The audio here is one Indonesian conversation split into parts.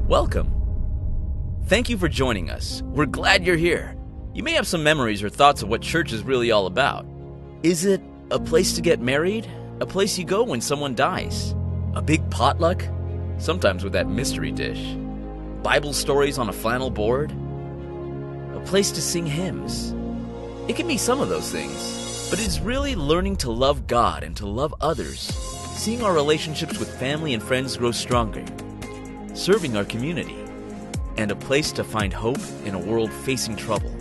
Welcome. Thank you for joining us. We're glad you're here. You may have some memories or thoughts of what church is really all about. Is it a place to get married? A place you go when someone dies? A big potluck? Sometimes with that mystery dish. Bible stories on a flannel board? A place to sing hymns? It can be some of those things, but it's really learning to love God and to love others, seeing our relationships with family and friends grow stronger, serving our community, and a place to find hope in a world facing trouble.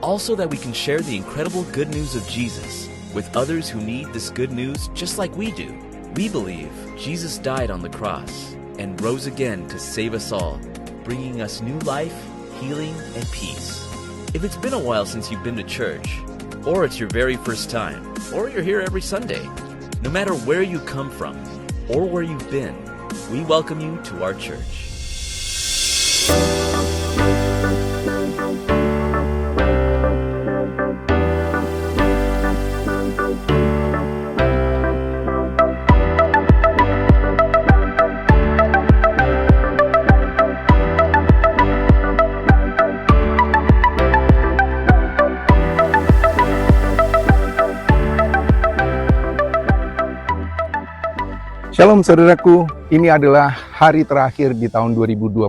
Also that we can share the incredible good news of Jesus with others who need this good news just like we do. We believe Jesus died on the cross and rose again to save us all, bringing us new life, healing, and peace. If it's been a while since you've been to church, or it's your very first time, or you're here every Sunday, no matter where you come from or where you've been, we welcome you to our church. Shalom saudaraku, ini adalah hari terakhir di tahun 2025.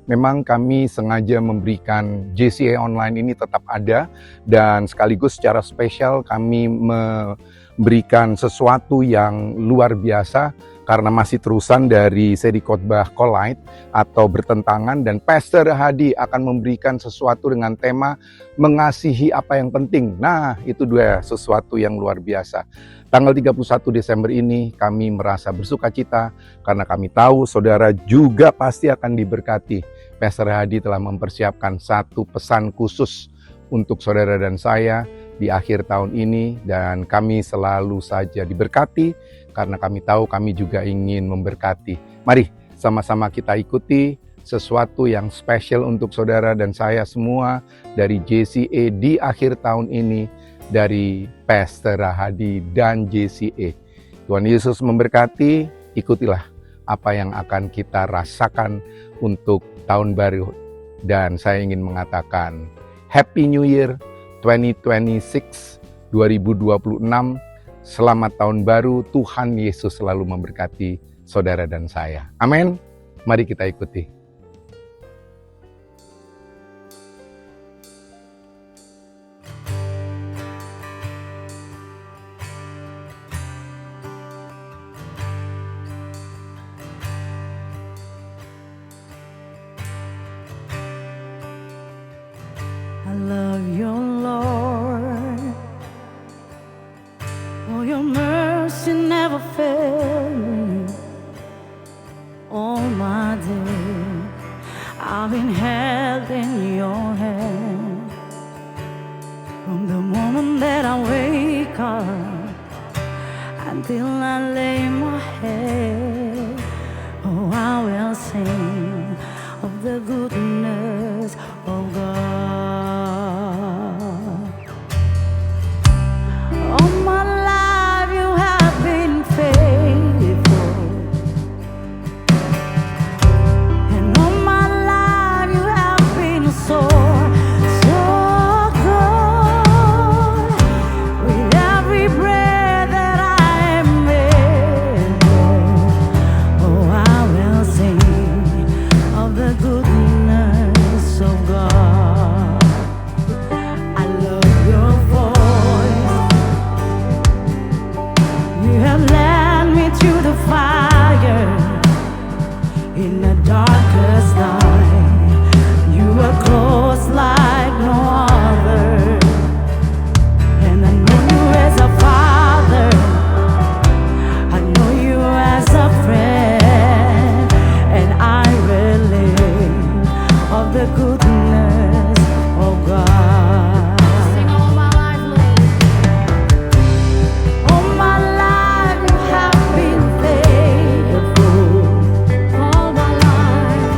Memang kami sengaja memberikan JCA Online ini tetap ada, dan sekaligus secara spesial kami memberikan sesuatu yang luar biasa karena masih terusan dari seri khotbah Collide atau bertentangan, dan Pastor Hadi akan memberikan sesuatu dengan tema mengasihi apa yang penting. Nah, itu dua sesuatu yang luar biasa. Tanggal 31 Desember ini kami merasa bersuka cita karena kami tahu saudara juga pasti akan diberkati. Pastor Hadi telah mempersiapkan satu pesan khusus untuk saudara dan saya di akhir tahun ini, dan kami selalu saja diberkati karena kami tahu kami juga ingin memberkati. Mari sama-sama kita ikuti sesuatu yang spesial untuk saudara dan saya semua dari JCA di akhir tahun ini, dari Pastor Hadi dan JCA. Tuhan Yesus memberkati, ikutilah apa yang akan kita rasakan untuk tahun baru. Dan saya ingin mengatakan Happy New Year 2026, 2026. Selamat tahun baru, Tuhan Yesus selalu memberkati saudara dan saya. Amin. Mari kita ikuti. I love you, Lord, for your mercy never failed me. All my day I've been held in your hand. From the moment that I wake up until I lay my head, oh, I will sing of the goodness of God. All my life you have been faithful, and all my life you have been so good. With every breath that I am able, oh, I will sing of the goodness of God. I love your voice. You have led me through the fire in the darkest night. You were close like no other, and I know you as a father. I know you as a friend, and I will live of the goodness of God. Sing all my life, Lord. All my life you have been faithful. All my life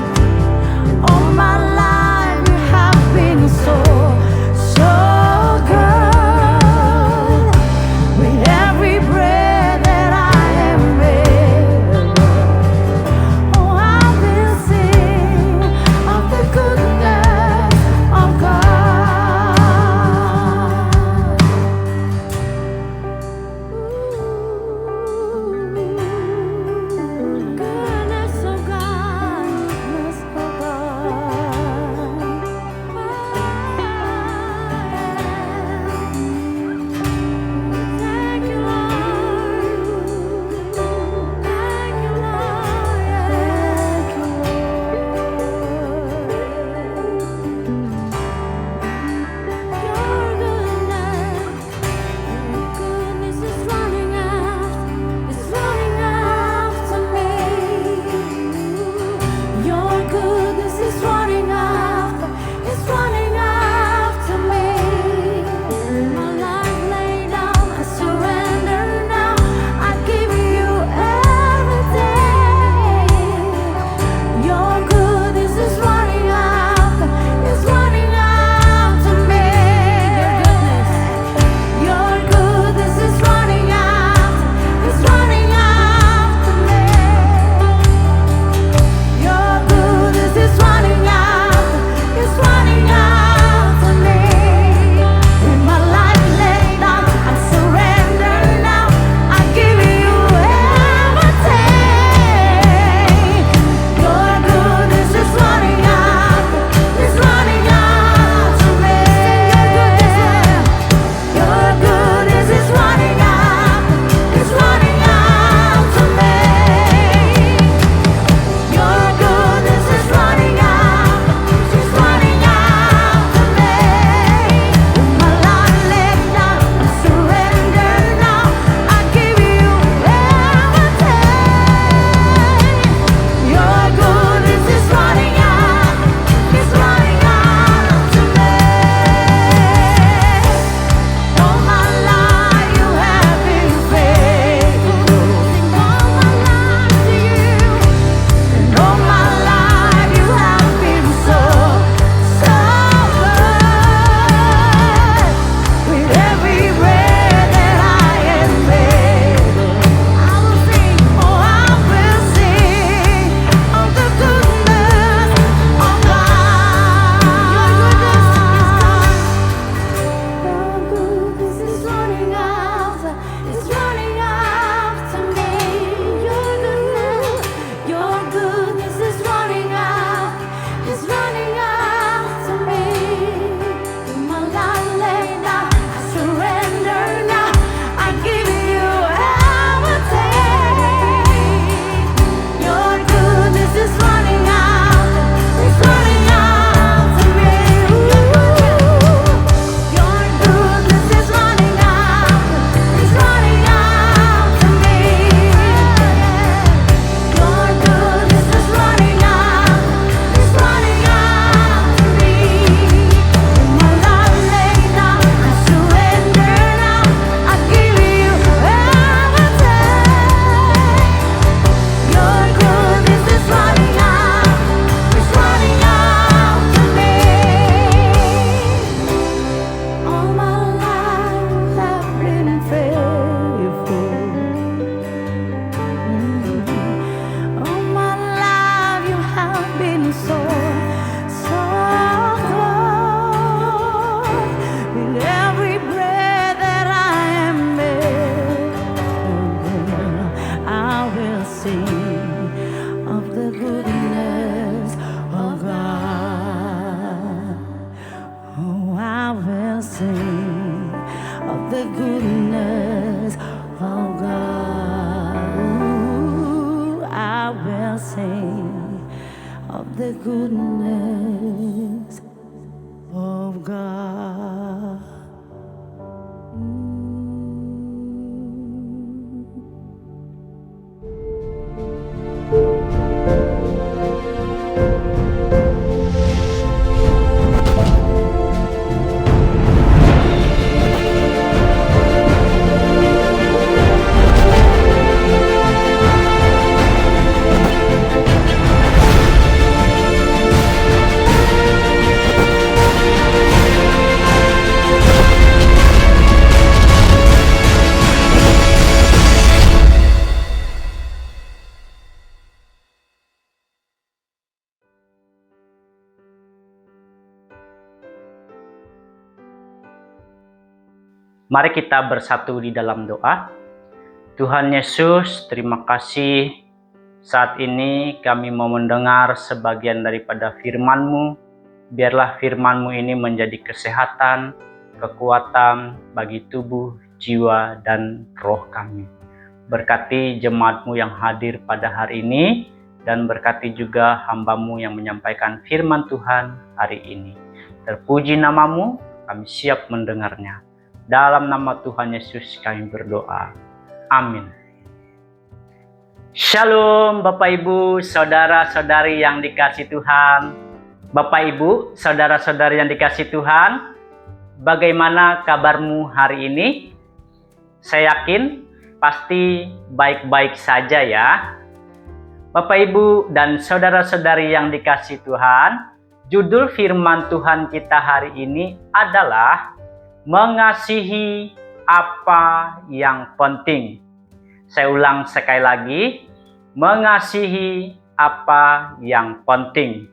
of the goodness of God. Mari kita bersatu di dalam doa. Tuhan Yesus, terima kasih saat ini kami mau mendengar sebagian daripada firman-Mu. Biarlah firman-Mu ini menjadi kesehatan, kekuatan bagi tubuh, jiwa, dan roh kami. Berkati jemaat-Mu yang hadir pada hari ini, dan berkati juga hamba-Mu yang menyampaikan firman Tuhan hari ini. Terpuji nama-Mu, kami siap mendengarnya. Dalam nama Tuhan Yesus kami berdoa. Amin. Shalom Bapak Ibu, saudara-saudari yang dikasihi Tuhan. Bapak Ibu, saudara-saudari yang dikasihi Tuhan, bagaimana kabarmu hari ini? Saya yakin pasti baik-baik saja ya. Bapak Ibu dan saudara-saudari yang dikasihi Tuhan, judul firman Tuhan kita hari ini adalah mengasihi apa yang penting. Saya ulang sekali lagi, mengasihi apa yang penting.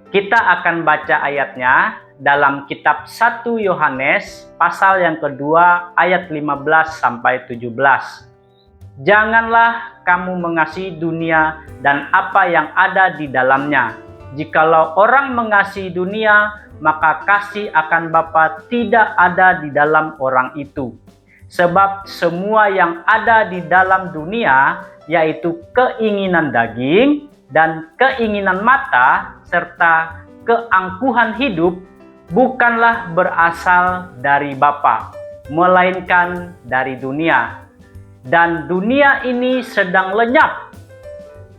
Kita akan baca ayatnya dalam kitab 1 Yohanes pasal yang kedua ayat 15 sampai 17. Janganlah kamu mengasihi dunia dan apa yang ada di dalamnya. Jikalau orang mengasihi dunia, maka kasih akan Bapa tidak ada di dalam orang itu. Sebab semua yang ada di dalam dunia, yaitu keinginan daging dan keinginan mata, serta keangkuhan hidup, bukanlah berasal dari Bapa, melainkan dari dunia. Dan dunia ini sedang lenyap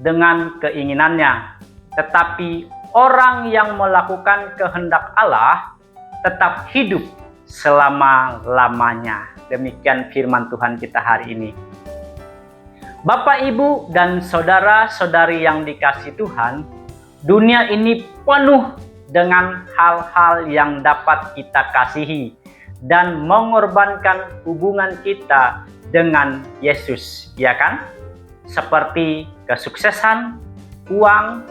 dengan keinginannya. Tetapi orang yang melakukan kehendak Allah tetap hidup selama-lamanya. Demikian firman Tuhan kita hari ini. Bapak, Ibu, dan saudara-saudari yang dikasihi Tuhan, dunia ini penuh dengan hal-hal yang dapat kita kasihi dan mengorbankan hubungan kita dengan Yesus, ya kan? Seperti kesuksesan, uang,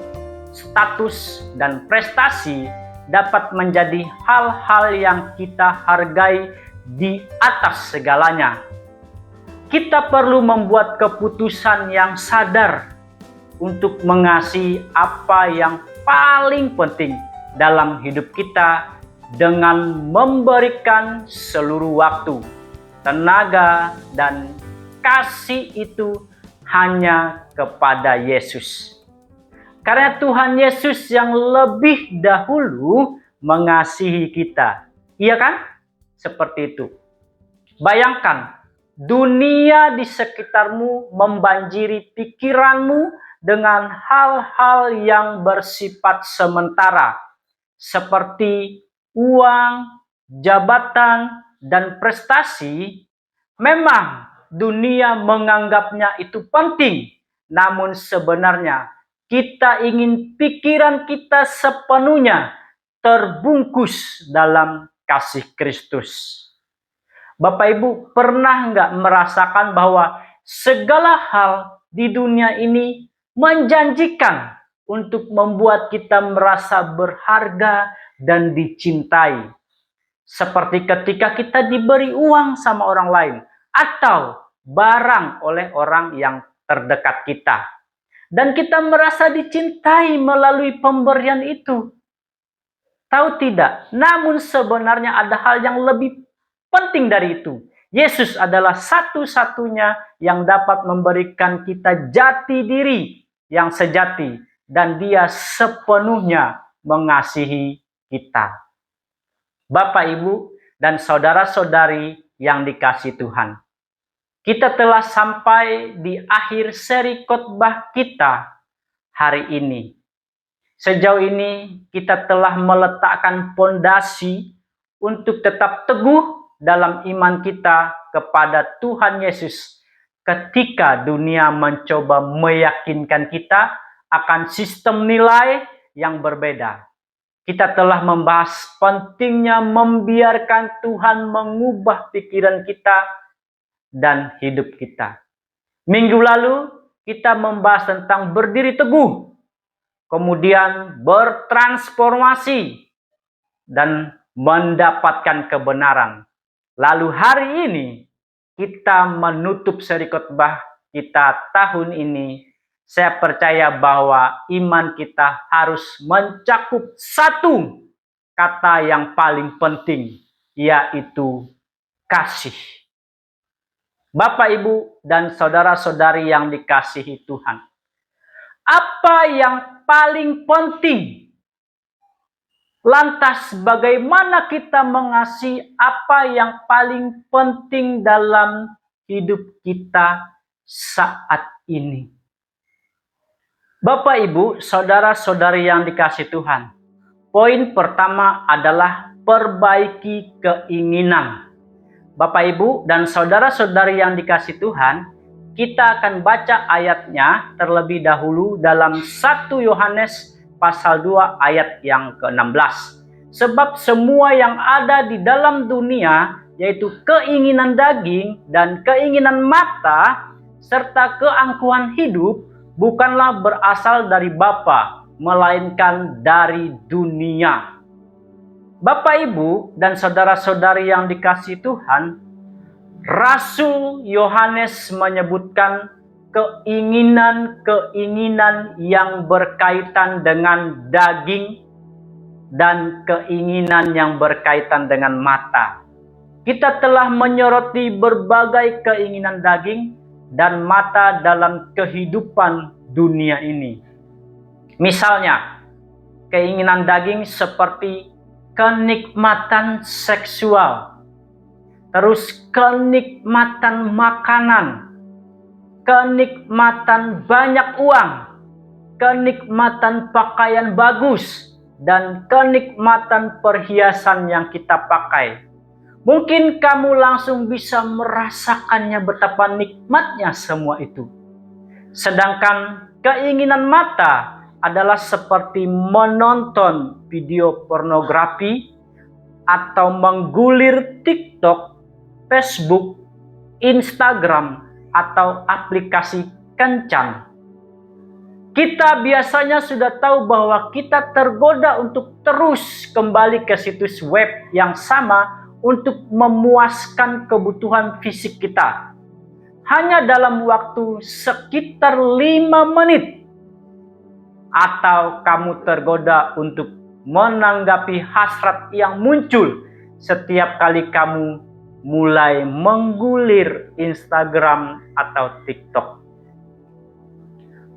status, dan prestasi dapat menjadi hal-hal yang kita hargai di atas segalanya. Kita perlu membuat keputusan yang sadar untuk mengasihi apa yang paling penting dalam hidup kita dengan memberikan seluruh waktu, tenaga, dan kasih itu hanya kepada Yesus. Karena Tuhan Yesus yang lebih dahulu mengasihi kita. Iya kan? Seperti itu. Bayangkan, dunia di sekitarmu membanjiri pikiranmu dengan hal-hal yang bersifat sementara. Seperti uang, jabatan, dan prestasi. Memang dunia menganggapnya itu penting. Namun sebenarnya kita ingin pikiran kita sepenuhnya terbungkus dalam kasih Kristus. Bapak Ibu, pernah nggak merasakan bahwa segala hal di dunia ini menjanjikan untuk membuat kita merasa berharga dan dicintai? Seperti ketika kita diberi uang sama orang lain atau barang oleh orang yang terdekat kita. Dan kita merasa dicintai melalui pemberian itu. Tahu tidak? Namun sebenarnya ada hal yang lebih penting dari itu. Yesus adalah satu-satunya yang dapat memberikan kita jati diri yang sejati dan Dia sepenuhnya mengasihi kita. Bapak, Ibu, dan saudara-saudari yang dikasihi Tuhan, kita telah sampai di akhir seri khotbah kita hari ini. Sejauh ini kita telah meletakkan pondasi untuk tetap teguh dalam iman kita kepada Tuhan Yesus ketika dunia mencoba meyakinkan kita akan sistem nilai yang berbeda. Kita telah membahas pentingnya membiarkan Tuhan mengubah pikiran kita dan hidup kita. Minggu lalu kita membahas tentang berdiri teguh, kemudian bertransformasi, dan mendapatkan kebenaran. Lalu hari ini kita menutup seri khotbah kita tahun ini. Saya percaya bahwa iman kita harus mencakup satu kata yang paling penting, yaitu kasih. Bapak, Ibu, dan saudara-saudari yang dikasihi Tuhan, apa yang paling penting? Lantas bagaimana kita mengasihi apa yang paling penting dalam hidup kita saat ini? Bapak, Ibu, saudara-saudari yang dikasihi Tuhan, poin pertama adalah perbaiki keinginan. Bapak, Ibu, dan saudara-saudari yang dikasihi Tuhan, kita akan baca ayatnya terlebih dahulu dalam 1 Yohanes pasal 2 ayat yang ke-16. Sebab semua yang ada di dalam dunia, yaitu keinginan daging dan keinginan mata, serta keangkuhan hidup, bukanlah berasal dari Bapa, melainkan dari dunia. Bapak, Ibu, dan saudara-saudari yang dikasihi Tuhan, Rasul Yohanes menyebutkan keinginan-keinginan yang berkaitan dengan daging dan keinginan yang berkaitan dengan mata. Kita telah menyoroti berbagai keinginan daging dan mata dalam kehidupan dunia ini. Misalnya, keinginan daging seperti kenikmatan seksual, terus kenikmatan makanan, kenikmatan banyak uang, kenikmatan pakaian bagus, dan kenikmatan perhiasan yang kita pakai. Mungkin kamu langsung bisa merasakannya betapa nikmatnya semua itu. Sedangkan keinginan mata adalah seperti menonton video pornografi atau menggulir TikTok, Facebook, Instagram, atau aplikasi kencan. Kita biasanya sudah tahu bahwa kita tergoda untuk terus kembali ke situs web yang sama untuk memuaskan kebutuhan fisik kita. Hanya dalam waktu sekitar 5 menit. Atau kamu tergoda untuk menanggapi hasrat yang muncul setiap kali kamu mulai menggulir Instagram atau TikTok.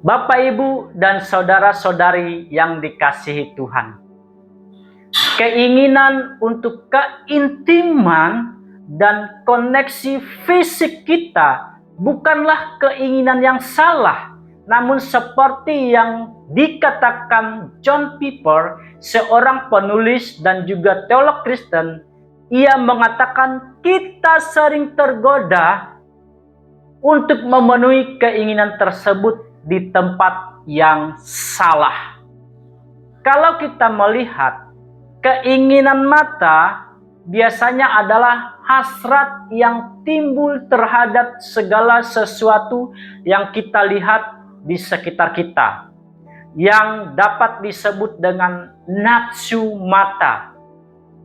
Bapak, Ibu, dan saudara-saudari yang dikasihi Tuhan, keinginan untuk keintiman dan koneksi fisik kita bukanlah keinginan yang salah, namun seperti yang dikatakan John Piper, seorang penulis dan juga teolog Kristen, ia mengatakan kita sering tergoda untuk memenuhi keinginan tersebut di tempat yang salah. Kalau kita melihat keinginan mata biasanya adalah hasrat yang timbul terhadap segala sesuatu yang kita lihat di sekitar kita, yang dapat disebut dengan nafsu mata.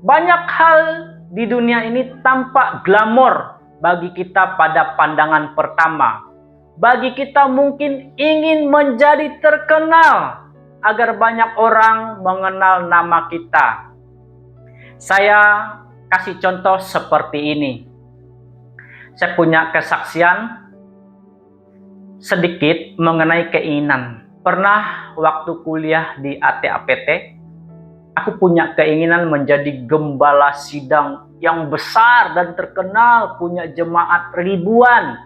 Banyak hal di dunia ini tampak glamor bagi kita pada pandangan pertama. Bagi kita mungkin ingin menjadi terkenal agar banyak orang mengenal nama kita. Saya kasih contoh seperti ini. Saya punya kesaksian sedikit mengenai keinginan. Pernah waktu kuliah di ATAPT, aku punya keinginan menjadi gembala sidang yang besar dan terkenal, punya jemaat ribuan,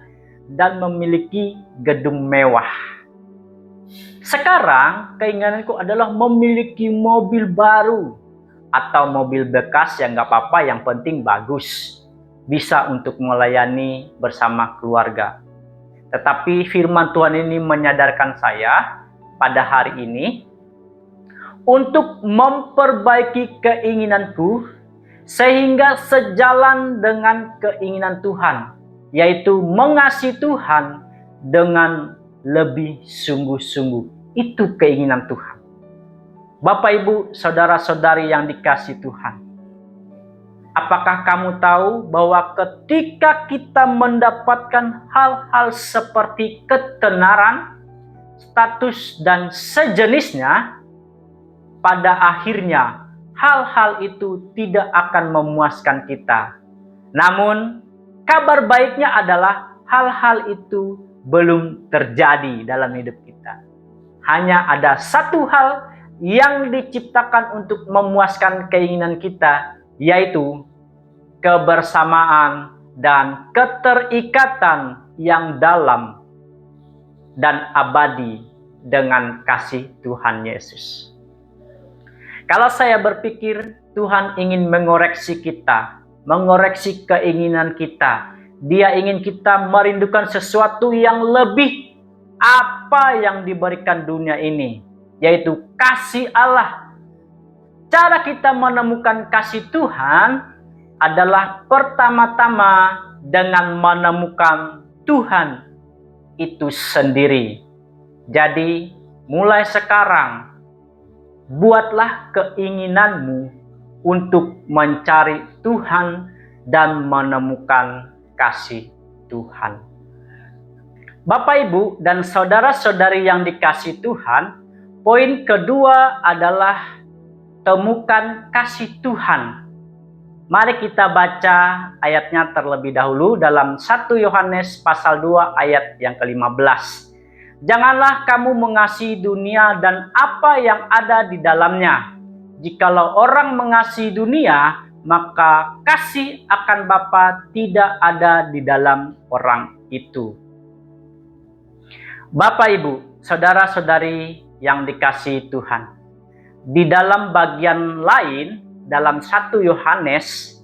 dan memiliki gedung mewah. Sekarang keinginanku adalah memiliki mobil baru atau mobil bekas yang gak apa-apa, yang penting bagus, bisa untuk melayani bersama keluarga. Tetapi firman Tuhan ini menyadarkan saya pada hari ini untuk memperbaiki keinginanku sehingga sejalan dengan keinginan Tuhan, yaitu mengasihi Tuhan dengan lebih sungguh-sungguh. Itu keinginan Tuhan. Bapak, Ibu, saudara-saudari yang dikasihi Tuhan, apakah kamu tahu bahwa ketika kita mendapatkan hal-hal seperti ketenaran, status, dan sejenisnya, pada akhirnya hal-hal itu tidak akan memuaskan kita. Namun, kabar baiknya adalah hal-hal itu belum terjadi dalam hidup kita. Hanya ada satu hal yang diciptakan untuk memuaskan keinginan kita, yaitu kebersamaan dan keterikatan yang dalam dan abadi dengan kasih Tuhan Yesus. Kalau saya berpikir Tuhan ingin mengoreksi kita, mengoreksi keinginan kita, Dia ingin kita merindukan sesuatu yang lebih apa yang diberikan dunia ini, yaitu kasih Allah. Cara kita menemukan kasih Tuhan adalah pertama-tama dengan menemukan Tuhan itu sendiri. Jadi mulai sekarang, buatlah keinginanmu untuk mencari Tuhan dan menemukan kasih Tuhan. Bapak, Ibu, dan saudara-saudari yang dikasihi Tuhan, poin kedua adalah temukan kasih Tuhan. Mari kita baca ayatnya terlebih dahulu dalam 1 Yohanes pasal 2 ayat yang ke-15. Janganlah kamu mengasihi dunia dan apa yang ada di dalamnya. Jikalau orang mengasihi dunia, maka kasih akan Bapa tidak ada di dalam orang itu. Bapak, Ibu, saudara-saudari yang dikasihi Tuhan, di dalam bagian lain, dalam 1 Yohanes,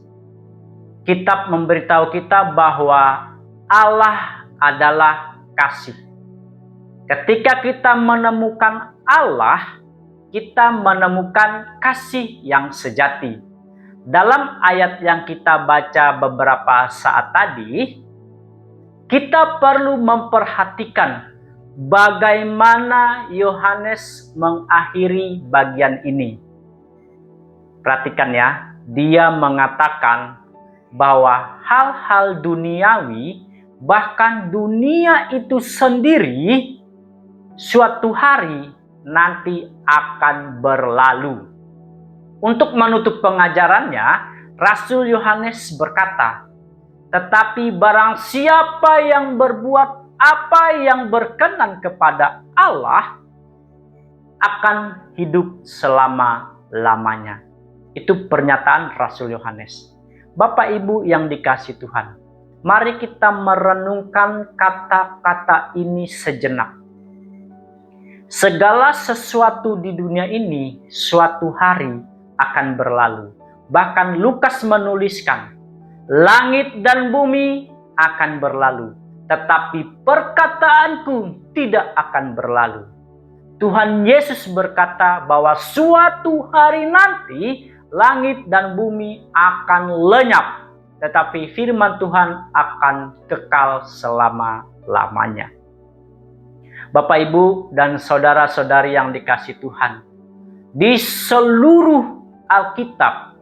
kitab memberitahu kita bahwa Allah adalah kasih. Ketika kita menemukan Allah, kita menemukan kasih yang sejati. Dalam ayat yang kita baca beberapa saat tadi, kita perlu memperhatikan bagaimana Yohanes mengakhiri bagian ini. Perhatikan ya, dia mengatakan bahwa hal-hal duniawi, bahkan dunia itu sendiri, suatu hari nanti akan berlalu. Untuk menutup pengajarannya, Rasul Yohanes berkata, tetapi barang siapa yang berbuat apa yang berkenan kepada Allah akan hidup selama-lamanya. Itu pernyataan Rasul Yohanes. Bapak, Ibu yang dikasihi Tuhan, mari kita merenungkan kata-kata ini sejenak. Segala sesuatu di dunia ini suatu hari akan berlalu. Bahkan Lukas menuliskan, langit dan bumi akan berlalu, tetapi perkataanku tidak akan berlalu. Tuhan Yesus berkata bahwa suatu hari nanti langit dan bumi akan lenyap, tetapi firman Tuhan akan kekal selama-lamanya. Bapak, Ibu, dan saudara-saudari yang dikasihi Tuhan, di seluruh Alkitab,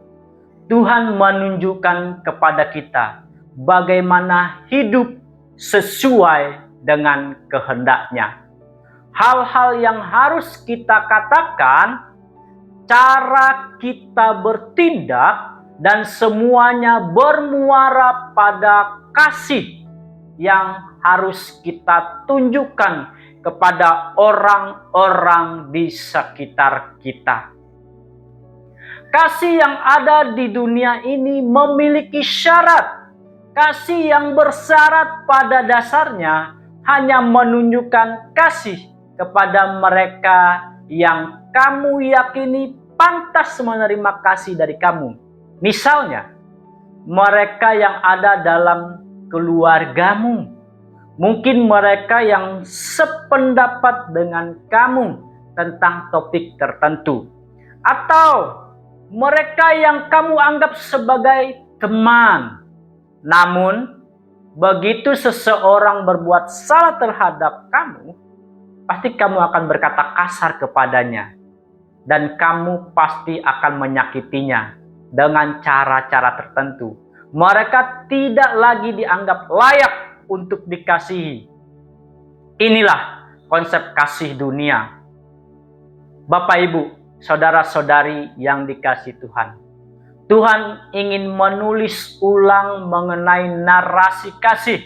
Tuhan menunjukkan kepada kita bagaimana hidup sesuai dengan kehendak-Nya. Hal-hal yang harus kita katakan, cara kita bertindak, dan semuanya bermuara pada kasih yang harus kita tunjukkan, kepada orang-orang di sekitar kita. Kasih yang ada di dunia ini memiliki syarat. Kasih yang bersyarat pada dasarnya hanya menunjukkan kasih kepada mereka yang kamu yakini pantas menerima kasih dari kamu. Misalnya, mereka yang ada dalam keluargamu. Mungkin mereka yang sependapat dengan kamu tentang topik tertentu. Atau mereka yang kamu anggap sebagai teman. Namun, begitu seseorang berbuat salah terhadap kamu, pasti kamu akan berkata kasar kepadanya. Dan kamu pasti akan menyakitinya dengan cara-cara tertentu. Mereka tidak lagi dianggap layak untuk dikasihi. Inilah konsep kasih dunia. Bapak, Ibu, saudara-saudari yang dikasihi Tuhan. Tuhan ingin menulis ulang mengenai narasi kasih.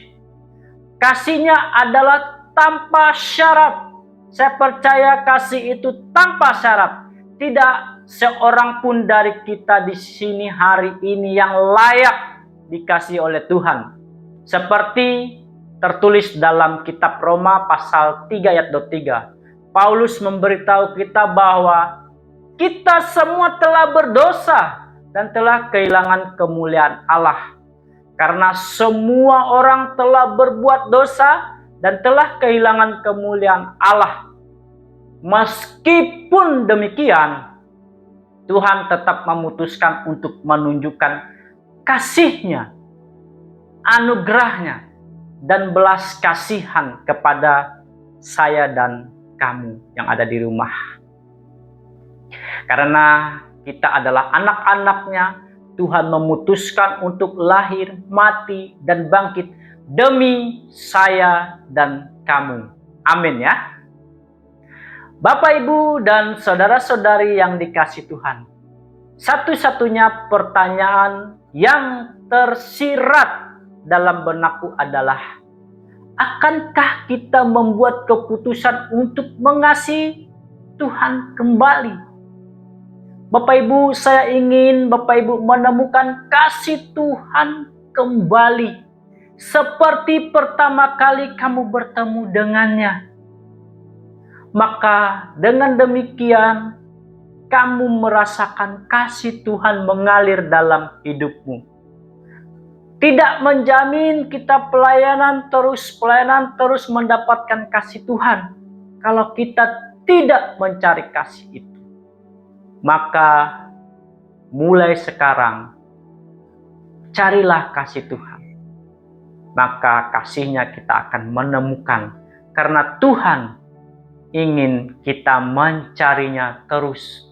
Kasihnya adalah tanpa syarat. Saya percaya kasih itu tanpa syarat. Tidak seorang pun dari kita di sini hari ini yang layak dikasih oleh Tuhan. Seperti tertulis dalam kitab Roma pasal 3 ayat 23. Paulus memberitahu kita bahwa kita semua telah berdosa dan telah kehilangan kemuliaan Allah. Karena semua orang telah berbuat dosa dan telah kehilangan kemuliaan Allah. Meskipun demikian, Tuhan tetap memutuskan untuk menunjukkan kasih-Nya, anugerah-Nya, dan belas kasihan kepada saya dan kamu yang ada di rumah. Karena kita adalah anak-anak-Nya, Tuhan memutuskan untuk lahir, mati, dan bangkit demi saya dan kamu. Amin ya. Bapak, Ibu, dan saudara-saudari yang dikasihi Tuhan. Satu-satunya pertanyaan yang tersirat dalam benakku adalah, akankah kita membuat keputusan untuk mengasihi Tuhan kembali? Bapak, Ibu, saya ingin Bapak, Ibu menemukan kasih Tuhan kembali. Seperti pertama kali kamu bertemu dengannya. Maka dengan demikian, kamu merasakan kasih Tuhan mengalir dalam hidupmu. Tidak menjamin kita pelayanan terus mendapatkan kasih Tuhan. Kalau kita tidak mencari kasih itu. Maka mulai sekarang, carilah kasih Tuhan. Maka kasih-Nya kita akan menemukan. Karena Tuhan ingin kita mencarinya terus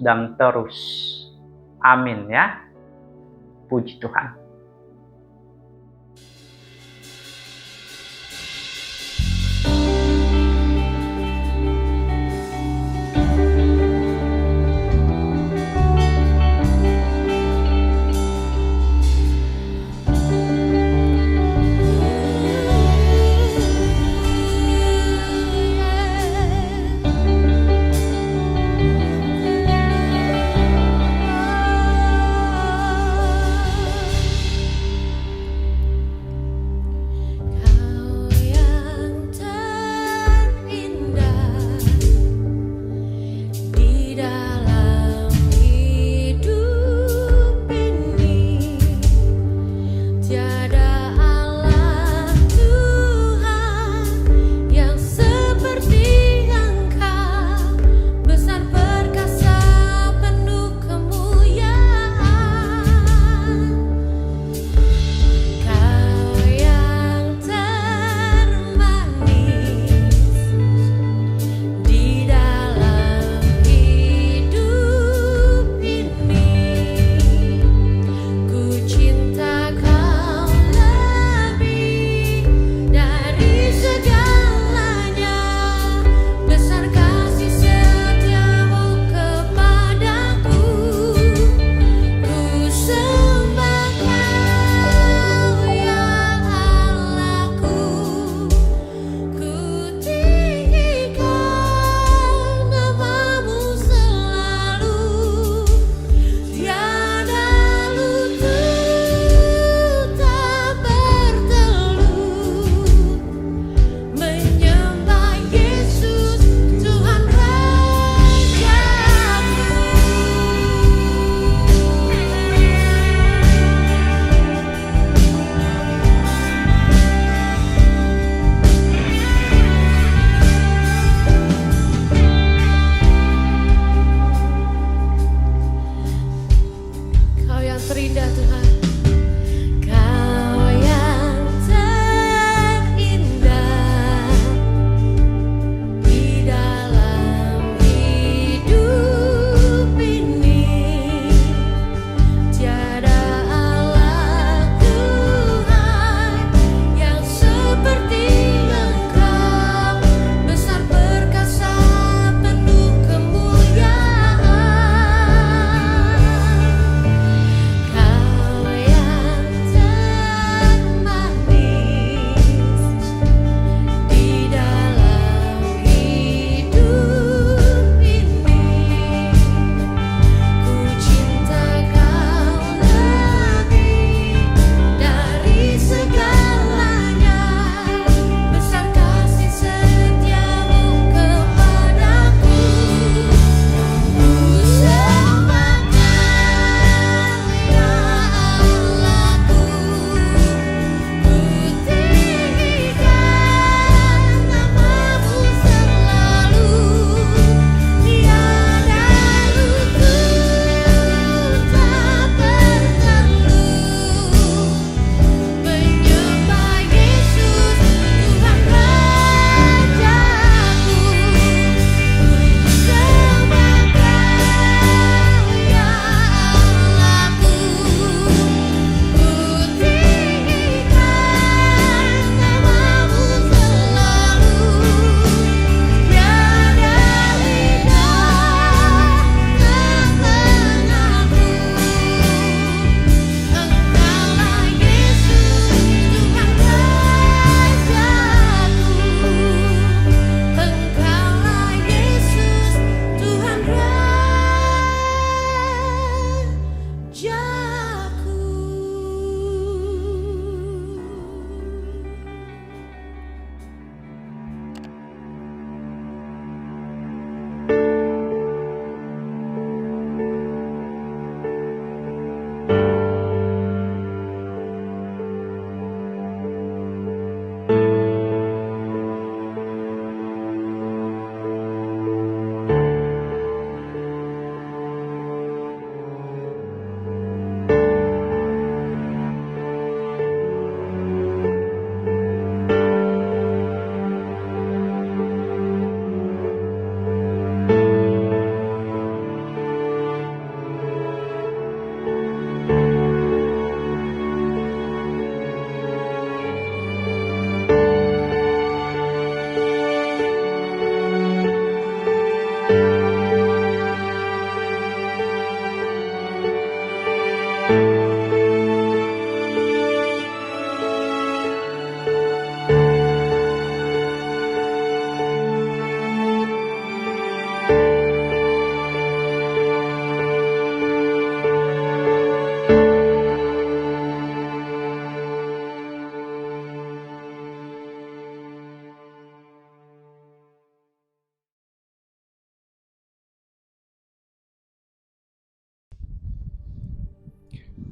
dan terus. Amin ya. Puji Tuhan.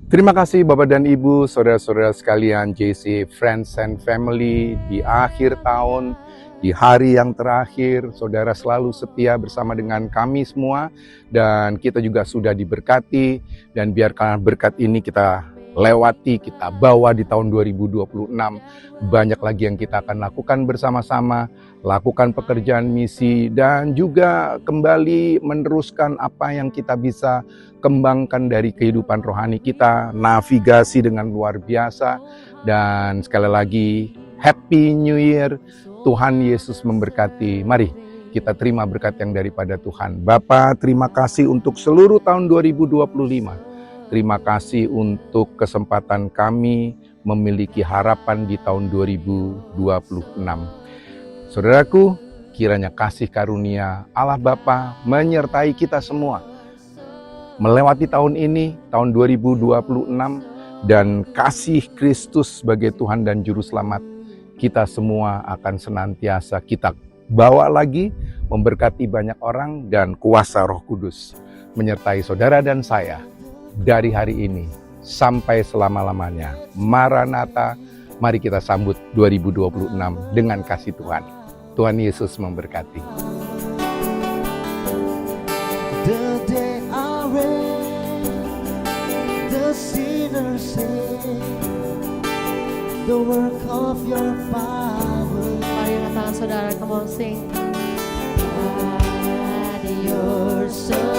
Terima kasih Bapak dan Ibu, saudara-saudara sekalian JC Friends and Family. Di akhir tahun, di hari yang terakhir, saudara selalu setia bersama dengan kami semua. Dan kita juga sudah diberkati, dan biarkan berkat ini kita lewati, kita bawa di tahun 2026. Banyak lagi yang kita akan lakukan bersama-sama, lakukan pekerjaan misi, dan juga kembali meneruskan apa yang kita bisa kembangkan dari kehidupan rohani kita, navigasi dengan luar biasa. Dan sekali lagi, Happy New Year, Tuhan Yesus memberkati. Mari kita terima berkat yang daripada Tuhan. Bapa, terima kasih untuk seluruh tahun 2025. Terima kasih untuk kesempatan kami memiliki harapan di tahun 2026. Saudaraku, kiranya kasih karunia Allah Bapa menyertai kita semua melewati tahun ini, tahun 2026, dan kasih Kristus sebagai Tuhan dan Juru Selamat kita semua akan senantiasa kita bawa lagi, memberkati banyak orang, dan kuasa Roh Kudus menyertai saudara dan saya dari hari ini sampai selama-lamanya. Maranatha, mari kita sambut 2026 dengan kasih Tuhan. Tuhan Yesus memberkati. The day I read, the sinners say, the work of your power. Mari tangan saudara, come on sing. God, you're so